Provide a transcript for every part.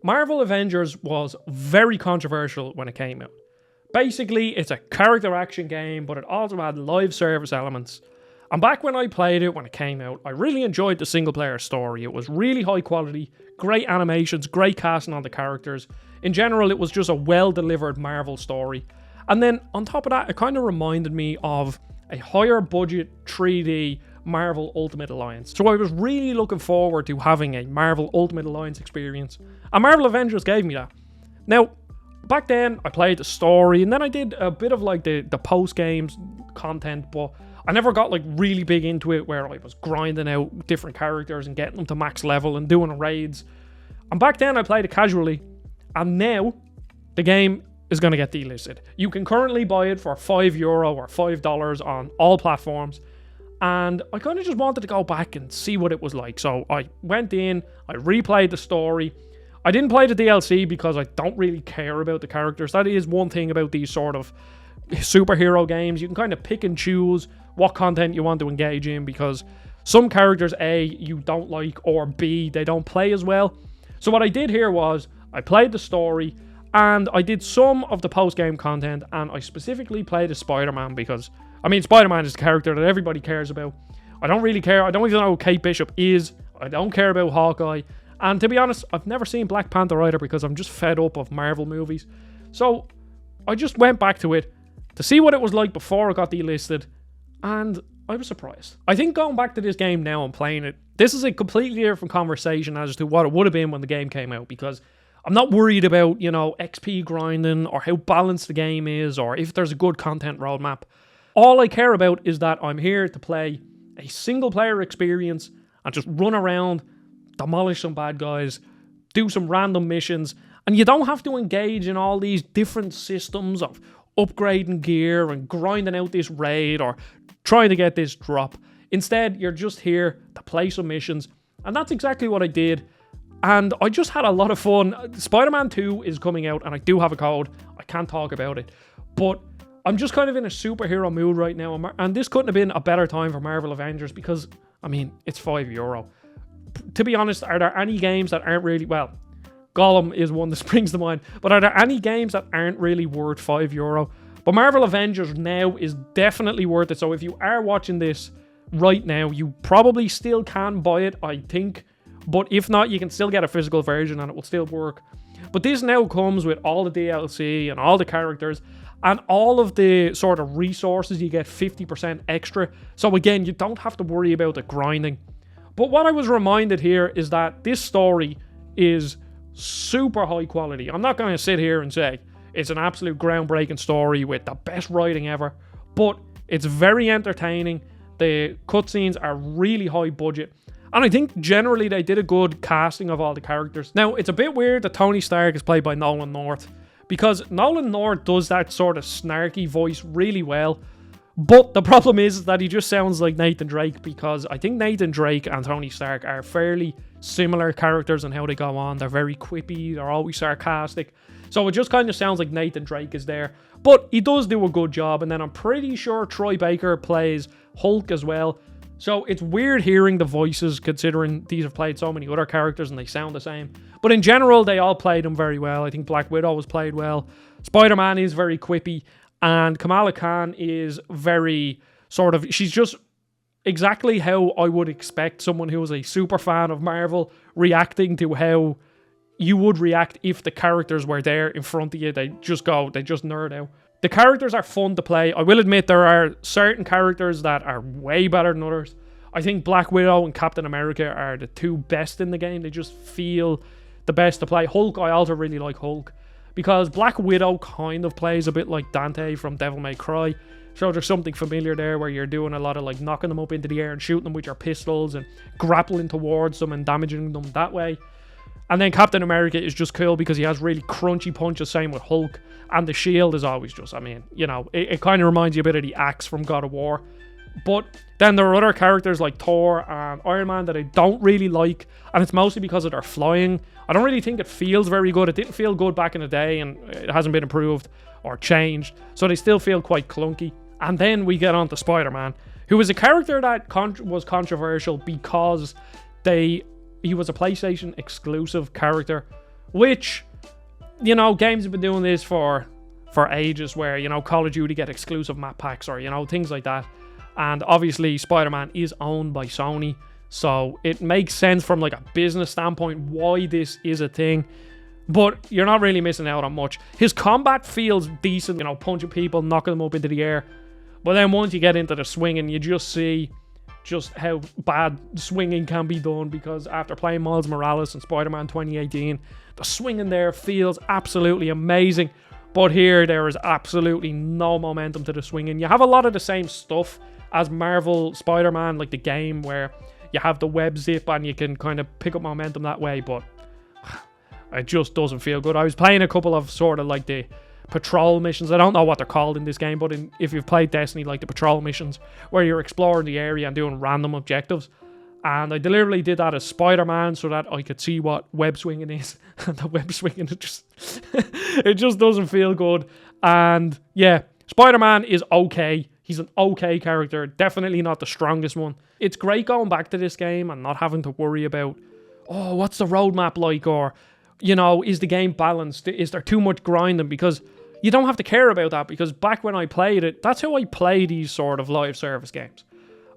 Marvel Avengers was very controversial when it came out. Basically, it's a character action game, but it also had live service elements. And back when I played it, when it came out, I really enjoyed the single player story. It was really high quality, great animations, great casting on the characters. In general, it was just a well delivered Marvel story. And then on top of that, it kind of reminded me of a higher budget 3D Marvel Ultimate Alliance. So I was really looking forward to having a Marvel Ultimate Alliance experience. And Marvel Avengers gave me that. Now, back then, I played the story, and then I did a bit of like the post-games content, but I never got like really big into it where I was grinding out different characters and getting them to max level and doing raids. And back then, I played it casually, and now the game is going to get delisted. You can currently buy it for €5 or $5 on all platforms. And I kind of just wanted to go back and see what it was like. So I went in, I replayed the story. I didn't play the DLC because I don't really care about the characters. That is one thing about these sort of superhero games. You can kind of pick and choose what content you want to engage in because some characters, A, you don't like, or B, they don't play as well. So what I did here was I played the story and I did some of the post-game content, and I specifically played as Spider-Man because Spider-Man is the character that everybody cares about. I don't really care. I don't even know who Kate Bishop is. I don't care about Hawkeye. And to be honest, I've never seen Black Panther either because I'm just fed up of Marvel movies. So I just went back to it to see what it was like before it got delisted, and I was surprised. I think going back to this game now and playing it, this is a completely different conversation as to what it would have been when the game came out, because I'm not worried about, XP grinding or how balanced the game is or if there's a good content roadmap. All I care about is that I'm here to play a single player experience and just run around, demolish some bad guys, do some random missions, and you don't have to engage in all these different systems of upgrading gear and grinding out this raid or trying to get this drop. Instead, you're just here to play some missions, and that's exactly what I did, and I just had a lot of fun. Spider-Man 2 is coming out, and I do have a code. I can't talk about it, but I'm just kind of in a superhero mood right now, and this couldn't have been a better time for Marvel Avengers because, it's €5. To be honest, are there any games that aren't really, well, Gollum is one that springs to mind, but are there any games that aren't really worth €5? But Marvel Avengers now is definitely worth it, so if you are watching this right now, you probably still can buy it, I think, but if not, you can still get a physical version and it will still work. But this now comes with all the DLC and all the characters, and all of the sort of resources. You get 50% extra. So again, you don't have to worry about the grinding. But what I was reminded here is that this story is super high quality. I'm not going to sit here and say it's an absolute groundbreaking story with the best writing ever, but it's very entertaining. The cutscenes are really high budget. And I think generally they did a good casting of all the characters. Now, it's a bit weird that Tony Stark is played by Nolan North, because Nolan North does that sort of snarky voice really well. But the problem is that he just sounds like Nathan Drake, because I think Nathan Drake and Tony Stark are fairly similar characters in how they go on. They're very quippy, they're always sarcastic. So it just kind of sounds like Nathan Drake is there. But he does do a good job. And then I'm pretty sure Troy Baker plays Hulk as well. So it's weird hearing the voices, considering these have played so many other characters and they sound the same. But in general, they all played them very well. I think Black Widow was played well. Spider-Man is very quippy. And Kamala Khan is very she's just exactly how I would expect someone who is a super fan of Marvel reacting to how you would react if the characters were there in front of you. They just nerd out. The characters are fun to play. I will admit there are certain characters that are way better than others. I think Black Widow and Captain America are the two best in the game. They just feel the best to play. Hulk, I also really like Hulk, because Black Widow kind of plays a bit like Dante from Devil May Cry. So there's something familiar there where you're doing a lot of like knocking them up into the air and shooting them with your pistols and grappling towards them and damaging them that way. And then Captain America is just cool because he has really crunchy punches, same with Hulk. And the shield is always just, it kind of reminds you a bit of the axe from God of War. But then there are other characters like Thor and Iron Man that I don't really like. And it's mostly because of their flying. I don't really think it feels very good. It didn't feel good back in the day, and it hasn't been improved or changed. So they still feel quite clunky. And then we get on to Spider-Man, who is a character that was controversial because he was a PlayStation exclusive character, which, games have been doing this for ages, where, Call of Duty get exclusive map packs, or, things like that. And obviously Spider-Man is owned by Sony, so it makes sense from like a business standpoint why this is a thing. But you're not really missing out on much. His combat feels decent, punching people, knocking them up into the air. But then once you get into the swinging, you just see just how bad swinging can be done, because after playing Miles Morales and Spider-Man 2018, the swinging there feels absolutely amazing. But here, there is absolutely no momentum to the swinging. You have a lot of the same stuff as Marvel Spider-Man, like the game, where you have the web zip and you can kind of pick up momentum that way, but it just doesn't feel good. I was playing a couple of sort of like the patrol missions. I don't know what they're called in this game, but if you've played Destiny, like the patrol missions where you're exploring the area and doing random objectives. And I deliberately did that as Spider-Man so that I could see what web swinging is. And the web swinging, it just doesn't feel good. And yeah, Spider-Man is okay. He's an okay character, definitely not the strongest one. It's great going back to this game and not having to worry about, oh, what's the roadmap like? Or, is the game balanced? Is there too much grinding? Because you don't have to care about that, because back when I played it, that's how I play these sort of live service games.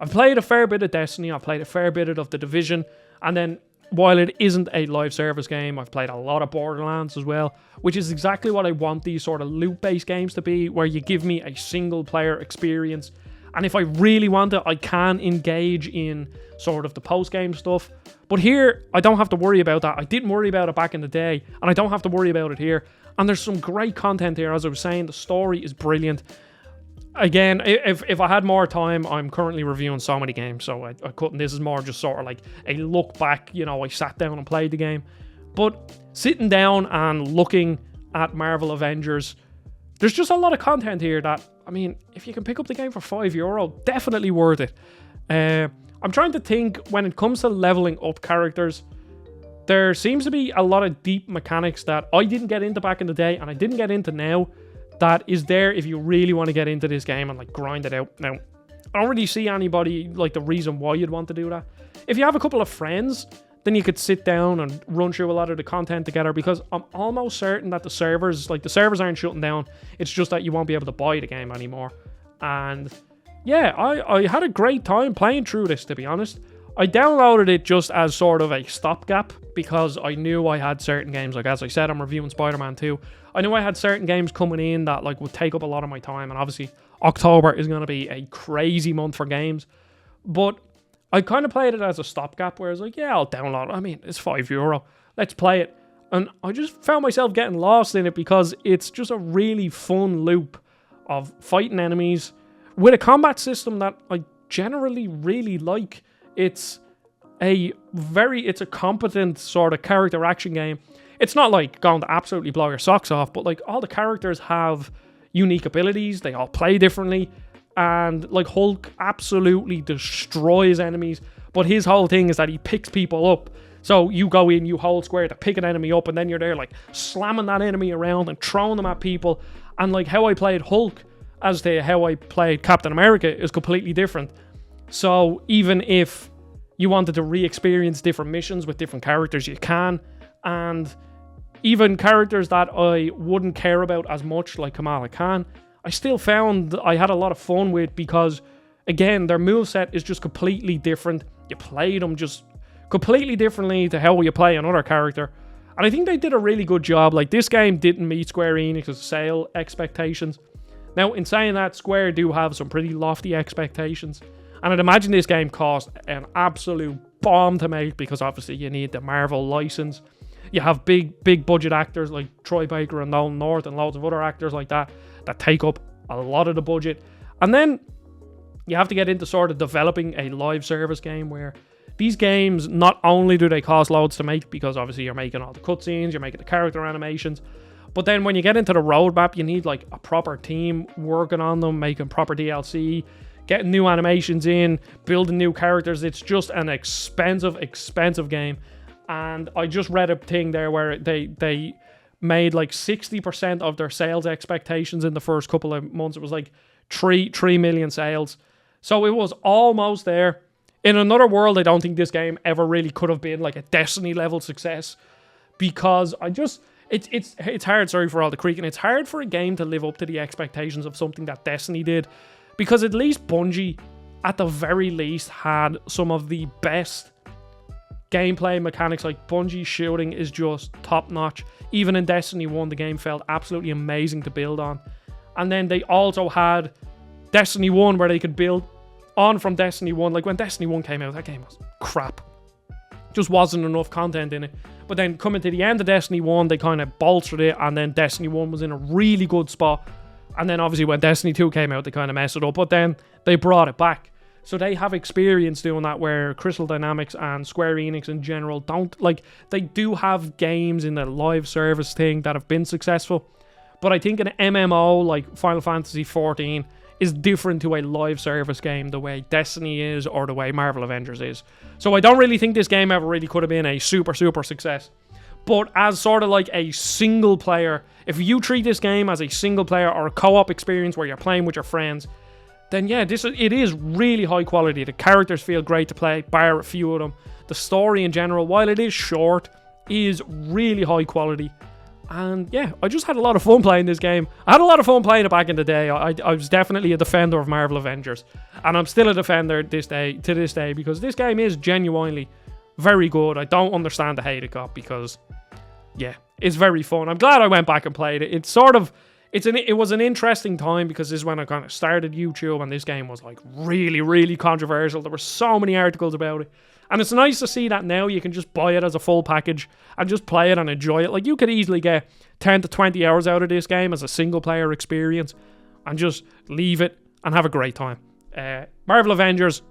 I've played a fair bit of Destiny, I've played a fair bit of The Division, and then while it isn't a live service game, I've played a lot of Borderlands as well, which is exactly what I want these sort of loot-based games to be, where you give me a single-player experience. And if I really want it, I can engage in sort of the post-game stuff. But here, I don't have to worry about that. I didn't worry about it back in the day, and I don't have to worry about it here. And there's some great content here. As I was saying, the story is brilliant. Again, if I had more time, I'm currently reviewing so many games, so I couldn't. This is more just sort of like a look back. I sat down and played the game. But sitting down and looking at Marvel Avengers, there's just a lot of content here that, if you can pick up the game for €5, definitely worth it. I'm trying to think, when it comes to leveling up characters, there seems to be a lot of deep mechanics that I didn't get into back in the day, and I didn't get into now, that is there if you really want to get into this game and like grind it out. Now, I don't really see anybody like the reason why you'd want to do that. If you have a couple of friends, then you could sit down and run through a lot of the content together, because I'm almost certain that the servers aren't shutting down. It's just that you won't be able to buy the game anymore. And yeah, I had a great time playing through this, to be honest. I downloaded it just as sort of a stopgap, because I knew I had certain games, like as I said, I'm reviewing Spider-Man 2. I knew I had certain games coming in that like would take up a lot of my time, and obviously October is going to be a crazy month for games. But I kind of played it as a stopgap, where I was like, yeah, I'll download it. It's €5. Let's play it. And I just found myself getting lost in it, because it's just a really fun loop of fighting enemies with a combat system that I generally really like. It's a competent sort of character action game. It's not like going to absolutely blow your socks off, but like all the characters have unique abilities. They all play differently. And like Hulk absolutely destroys enemies, but his whole thing is that he picks people up. So you go in, you hold square to pick an enemy up, and then you're there like slamming that enemy around and throwing them at people. And like how I played Hulk as to how I played Captain America is completely different. So even if you wanted to re-experience different missions with different characters, you can. And even characters that I wouldn't care about as much, like Kamala Khan, I still found I had a lot of fun with, because again, their moveset is just completely different. You play them just completely differently to how you play another character. And I think they did a really good job. Like, this game didn't meet Square Enix's sale expectations. Now, in saying that, Square do have some pretty lofty expectations. And I'd imagine this game cost an absolute bomb to make, because obviously you need the Marvel license. You have big budget actors like Troy Baker and Nolan North and loads of other actors like that take up a lot of the budget. And then you have to get into sort of developing a live service game, where these games, not only do they cost loads to make, because obviously you're making all the cutscenes, you're making the character animations, but then when you get into the roadmap, you need like a proper team working on them, making proper DLC, getting new animations in, building new characters. It's just an expensive game. And I just read a thing there where they made like 60% of their sales expectations in the first couple of months. It was like 3 million sales. So it was almost there. In another world, I don't think this game ever really could have been like a Destiny level success, because it's hard, sorry for all the creaking, it's hard for a game to live up to the expectations of something that Destiny did, because at least Bungie, at the very least, had some of the best gameplay mechanics. Like, Bungie's shooting is just top notch. Even in Destiny 1, the game felt absolutely amazing to build on. And then they also had Destiny 1 where they could build on from Destiny 1. Like, when Destiny 1 came out, that game was crap. Just wasn't enough content in it. But then coming to the end of Destiny 1, they kind of bolstered it, and then Destiny 1 was in a really good spot. And then obviously when Destiny 2 came out, they kind of messed it up, but then they brought it back. So they have experience doing that, where Crystal Dynamics and Square Enix in general don't, like, they do have games in the live service thing that have been successful. But I think an MMO like Final Fantasy XIV is different to a live service game the way Destiny is, or the way Marvel Avengers is. So I don't really think this game ever really could have been a super success. But as sort of like a single player, if you treat this game as a single player or a co-op experience where you're playing with your friends, then yeah, it is really high quality. The characters feel great to play, bar a few of them. The story in general, while it is short, is really high quality. And yeah, I just had a lot of fun playing this game. I had a lot of fun playing it back in the day. I was definitely a defender of Marvel Avengers. And I'm still a defender to this day, because this game is genuinely very good. I don't understand the hate it got, because yeah, it's very fun. I'm glad I went back and played it. It was an interesting time, because this is when I kind of started YouTube, and this game was like really controversial. There were so many articles about it. And it's nice to see that now you can just buy it as a full package and just play it and enjoy it. Like, you could easily get 10 to 20 hours out of this game as a single player experience and just leave it and have a great time. Marvel Avengers,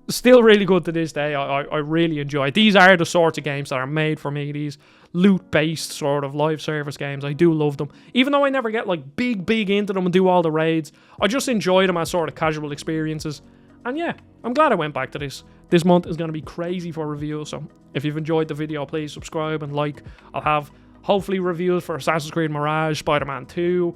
still really good to this day. I really enjoy it. These are the sorts of games that are made for me. These loot-based sort of live service games. I do love them. Even though I never get like big into them and do all the raids, I just enjoy them as sort of casual experiences. And yeah, I'm glad I went back to this. This month is going to be crazy for reviews, so if you've enjoyed the video, please subscribe and like. I'll have, hopefully, reviews for Assassin's Creed Mirage, Spider-Man 2,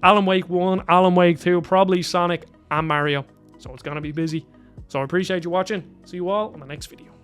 Alan Wake 1, Alan Wake 2, probably Sonic and Mario. So it's going to be busy. So I appreciate you watching. See you all on the next video.